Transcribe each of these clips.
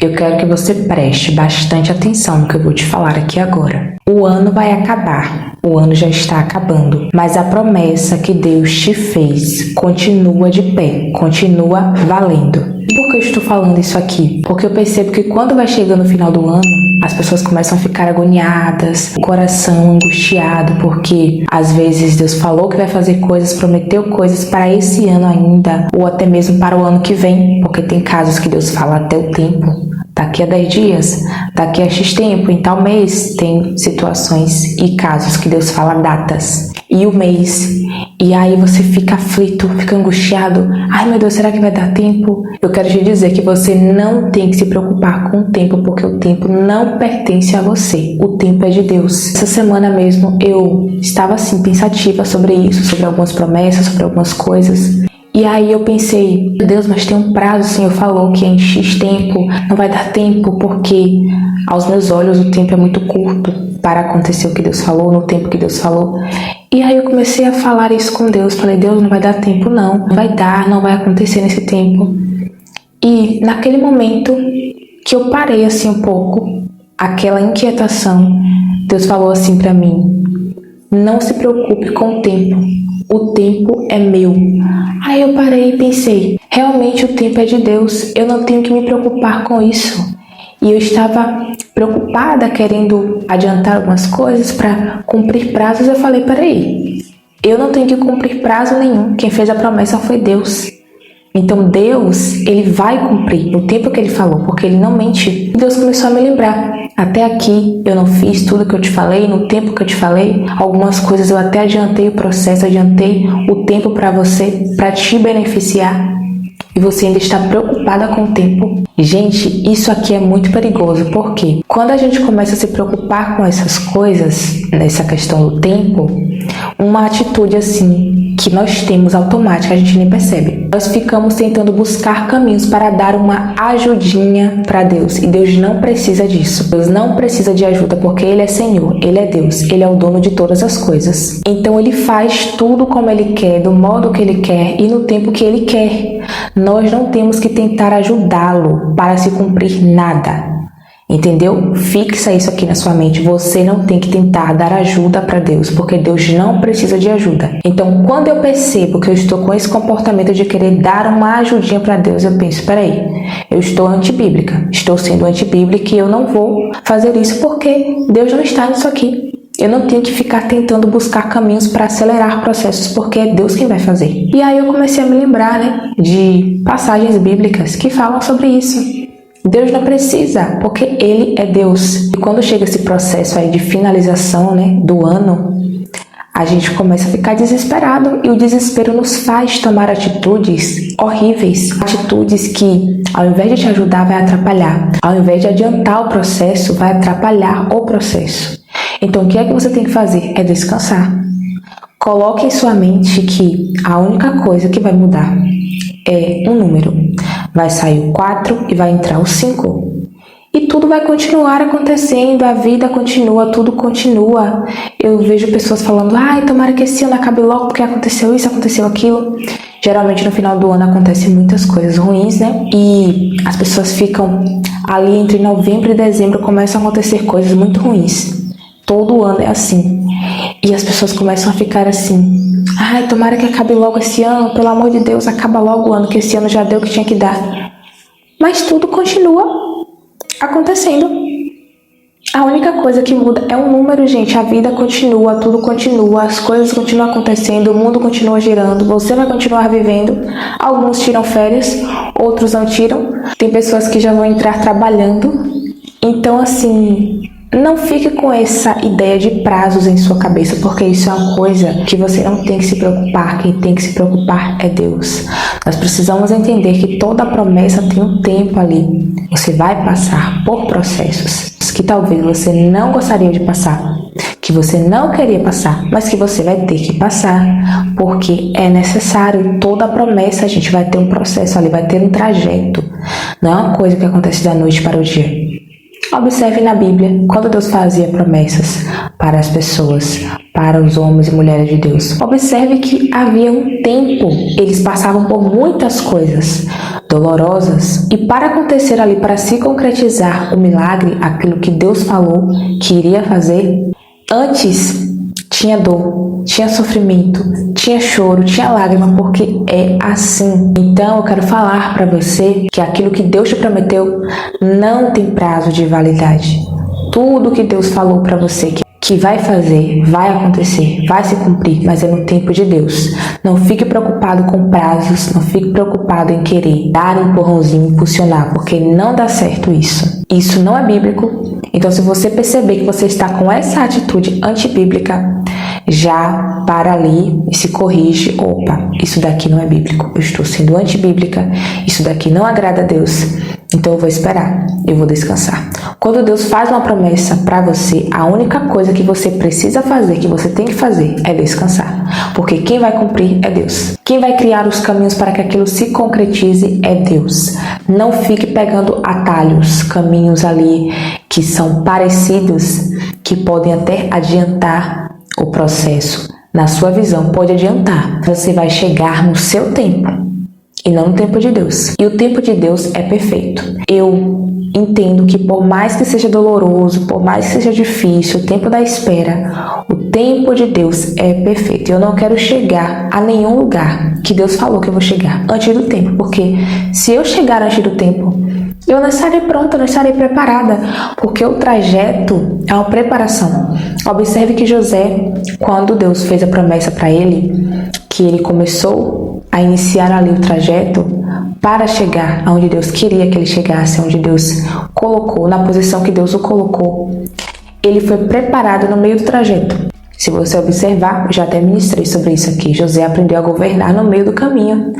Eu quero que você preste bastante atenção no que eu vou te falar aqui agora. O ano vai acabar, o ano já está acabando, mas a promessa que Deus te fez continua de pé, continua valendo. E por que eu estou falando isso aqui? Porque eu percebo que quando vai chegando o final do ano, as pessoas começam a ficar agoniadas, o coração angustiado, porque às vezes Deus falou que vai fazer coisas, prometeu coisas para esse ano ainda, ou até mesmo para o ano que vem, porque tem casos que Deus fala até o tempo. Daqui a 10 dias, daqui a X tempo, em tal mês, tem situações e casos que Deus fala datas. E o mês, e aí você fica aflito, fica angustiado. Ai meu Deus, será que vai dar tempo? Eu quero te dizer que você não tem que se preocupar com o tempo, porque o tempo não pertence a você. O tempo é de Deus. Essa semana mesmo eu estava assim pensativa sobre isso, sobre algumas promessas, sobre algumas coisas. E aí eu pensei, meu Deus, mas tem um prazo, o Senhor falou que é em X tempo, não vai dar tempo, porque aos meus olhos o tempo é muito curto para acontecer o que Deus falou, no tempo que Deus falou. E aí eu comecei a falar isso com Deus, falei, Deus, não vai dar tempo não vai dar, não vai acontecer nesse tempo. E naquele momento que eu parei assim um pouco, aquela inquietação, Deus falou assim para mim, não se preocupe com o tempo é meu. Aí eu parei e pensei, realmente o tempo é de Deus, eu não tenho que me preocupar com isso. E eu estava preocupada, querendo adiantar algumas coisas para cumprir prazos. Eu falei, peraí, eu não tenho que cumprir prazo nenhum, quem fez a promessa foi Deus. Então Deus, Ele vai cumprir no tempo que Ele falou, porque Ele não mente. E Deus começou a me lembrar, até aqui eu não fiz tudo que eu te falei, no tempo que eu te falei, algumas coisas eu até adiantei o processo, adiantei o tempo para você, para te beneficiar. E você ainda está preocupada com o tempo. Gente, isso aqui é muito perigoso, porque quando a gente começa a se preocupar com essas coisas, nessa questão do tempo, uma atitude assim que nós temos automática, a gente nem percebe. Nós ficamos tentando buscar caminhos para dar uma ajudinha para Deus, e Deus não precisa disso. Deus não precisa de ajuda, porque Ele é Senhor, Ele é Deus, Ele é o dono de todas as coisas. Então Ele faz tudo como Ele quer, do modo que Ele quer e no tempo que Ele quer. Nós não temos que tentar ajudá-lo para se cumprir nada. Entendeu? Fixa isso aqui na sua mente. Você não tem que tentar dar ajuda para Deus, porque Deus não precisa de ajuda. Então, quando eu percebo que eu estou com esse comportamento de querer dar uma ajudinha para Deus, eu penso, peraí, eu estou antibíblica, estou sendo antibíblica e eu não vou fazer isso porque Deus não está nisso aqui. Eu não tenho que ficar tentando buscar caminhos para acelerar processos, porque é Deus quem vai fazer. E aí eu comecei a me lembrar, de passagens bíblicas que falam sobre isso. Deus não precisa, porque Ele é Deus. E quando chega esse processo aí de finalização, do ano, a gente começa a ficar desesperado. E o desespero nos faz tomar atitudes horríveis. Atitudes que, ao invés de te ajudar, vai atrapalhar. Ao invés de adiantar o processo, vai atrapalhar o processo. Então, o que é que você tem que fazer? É descansar. Coloque em sua mente que a única coisa que vai mudar é um número. Vai sair o 4 e vai entrar o 5. E tudo vai continuar acontecendo, a vida continua, tudo continua. Eu vejo pessoas falando, ai, tomara que esse ano acabe logo porque aconteceu isso, aconteceu aquilo. Geralmente no final do ano acontecem muitas coisas ruins, E as pessoas ficam ali entre novembro e dezembro, começam a acontecer coisas muito ruins. Todo ano é assim. E as pessoas começam a ficar assim, ai, tomara que acabe logo esse ano, pelo amor de Deus, acaba logo o ano, que esse ano já deu o que tinha que dar. Mas tudo continua acontecendo. A única coisa que muda é um número, gente. A vida continua, tudo continua, as coisas continuam acontecendo, o mundo continua girando, você vai continuar vivendo. Alguns tiram férias, outros não tiram. Tem pessoas que já vão entrar trabalhando. Então, assim, não fique com essa ideia de prazos em sua cabeça, porque isso é uma coisa que você não tem que se preocupar. Quem tem que se preocupar é Deus. Nós precisamos entender que toda promessa tem um tempo ali. Você vai passar por processos que talvez você não gostaria de passar, que você não queria passar, mas que você vai ter que passar, porque é necessário. Toda promessa, a gente vai ter um processo ali, vai ter um trajeto. Não é uma coisa que acontece da noite para o dia. Observe na Bíblia, quando Deus fazia promessas para as pessoas, para os homens e mulheres de Deus. Observe que havia um tempo, eles passavam por muitas coisas dolorosas. E para acontecer ali, para se concretizar o milagre, aquilo que Deus falou que iria fazer, antes tinha dor, tinha sofrimento, tinha choro, tinha lágrima, porque é assim. Então eu quero falar para você que aquilo que Deus te prometeu não tem prazo de validade. Tudo que Deus falou para você que vai fazer, vai acontecer, vai se cumprir, mas é no tempo de Deus. Não fique preocupado com prazos, não fique preocupado em querer dar um empurrãozinho, impulsionar, porque não dá certo isso. Isso não é bíblico. Então, se você perceber que você está com essa atitude antibíblica, já para ali e se corrige. Opa, isso daqui não é bíblico. Eu estou sendo antibíblica, isso daqui não agrada a Deus. Então eu vou esperar, eu vou descansar. Quando Deus faz uma promessa para você, a única coisa que você precisa fazer, que você tem que fazer, é descansar. Porque quem vai cumprir é Deus. Quem vai criar os caminhos para que aquilo se concretize é Deus. Não fique pegando atalhos, caminhos ali que são parecidos, que podem até adiantar o processo. Na sua visão, pode adiantar. Você vai chegar no seu tempo e não no tempo de Deus. E o tempo de Deus é perfeito. Eu entendo que por mais que seja doloroso, por mais que seja difícil, o tempo da espera, o tempo de Deus é perfeito. Eu não quero chegar a nenhum lugar que Deus falou que eu vou chegar antes do tempo, porque se eu chegar antes do tempo, eu não estarei pronta, não estarei preparada, porque o trajeto é uma preparação. Observe que José, quando Deus fez a promessa para ele, que ele começou a iniciar ali o trajeto para chegar aonde Deus queria que ele chegasse, onde Deus colocou, na posição que Deus o colocou, ele foi preparado no meio do trajeto. Se você observar, eu já até ministrei sobre isso aqui, José aprendeu a governar no meio do caminho.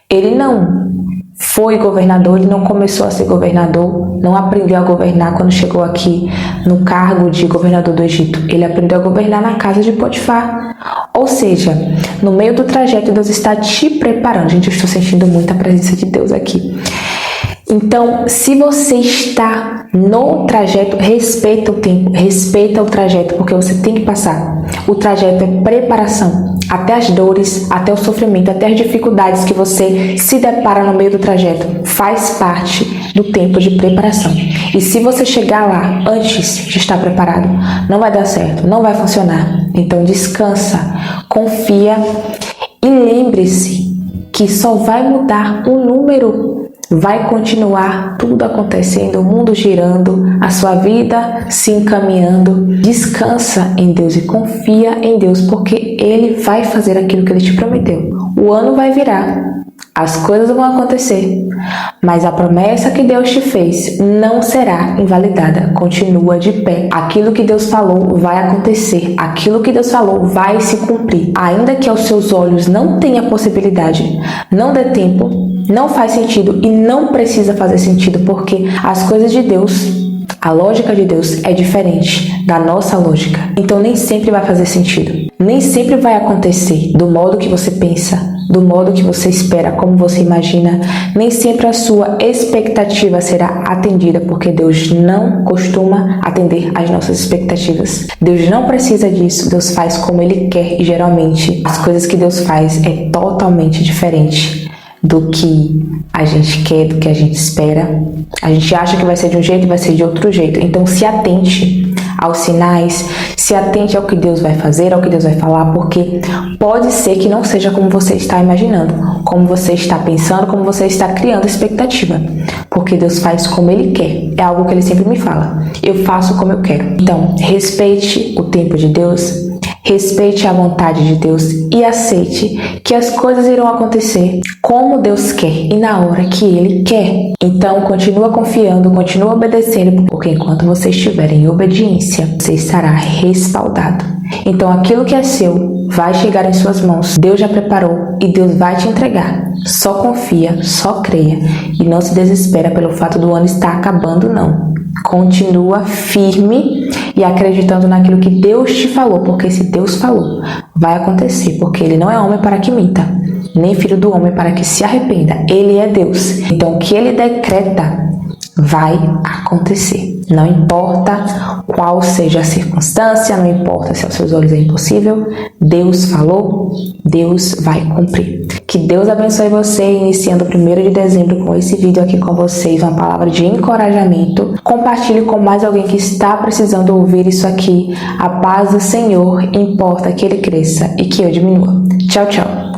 Ele não foi governador, ele não começou a ser governador, não aprendeu a governar quando chegou aqui no cargo de governador do Egito. Ele aprendeu a governar na casa de Potifar. Ou seja, no meio do trajeto, Deus está te preparando. Gente, eu estou sentindo muita presença de Deus aqui. Então, se você está no trajeto, respeita o tempo, respeita o trajeto, porque você tem que passar. O trajeto é preparação. Até as dores, até o sofrimento, até as dificuldades que você se depara no meio do trajeto, faz parte do tempo de preparação. E se você chegar lá antes de estar preparado, não vai dar certo, não vai funcionar. Então descansa, confia e lembre-se que só vai mudar o número. Vai continuar tudo acontecendo, o mundo girando, a sua vida se encaminhando. Descansa em Deus e confia em Deus, porque Ele vai fazer aquilo que Ele te prometeu. O ano vai virar, as coisas vão acontecer, mas a promessa que Deus te fez não será invalidada. Continua de pé. Aquilo que Deus falou vai acontecer. Aquilo que Deus falou vai se cumprir. Ainda que aos seus olhos não tenha possibilidade, não dê tempo, não faz sentido e não precisa fazer sentido, porque as coisas de Deus, a lógica de Deus é diferente da nossa lógica. Então nem sempre vai fazer sentido. Nem sempre vai acontecer do modo que você pensa, do modo que você espera, como você imagina. Nem sempre a sua expectativa será atendida, porque Deus não costuma atender às nossas expectativas. Deus não precisa disso. Deus faz como Ele quer e geralmente as coisas que Deus faz é totalmente diferente do que a gente quer, do que a gente espera. A gente acha que vai ser de um jeito e vai ser de outro jeito. Então se atente aos sinais, se atente ao que Deus vai fazer, ao que Deus vai falar, porque pode ser que não seja como você está imaginando, como você está pensando, como você está criando expectativa, porque Deus faz como Ele quer. É algo que Ele sempre me fala: eu faço como eu quero. Então respeite o tempo de Deus, respeite a vontade de Deus e aceite que as coisas irão acontecer como Deus quer e na hora que Ele quer. Então continua confiando, continua obedecendo, porque enquanto você estiver em obediência, você estará respaldado. Então aquilo que é seu vai chegar em suas mãos. Deus já preparou e Deus vai te entregar. Só confia, só creia e não se desespera pelo fato do ano estar acabando, não. Continua firme e acreditando naquilo que Deus te falou, porque se Deus falou, vai acontecer, porque Ele não é homem para que minta, nem filho do homem para que se arrependa. Ele é Deus. Então o que Ele decreta vai acontecer. Não importa qual seja a circunstância, não importa se aos seus olhos é impossível, Deus falou, Deus vai cumprir. Que Deus abençoe você, iniciando o 1º de dezembro com esse vídeo aqui com vocês, uma palavra de encorajamento. Compartilhe com mais alguém que está precisando ouvir isso aqui. A paz do Senhor importa que ele cresça e que eu diminua. Tchau, tchau.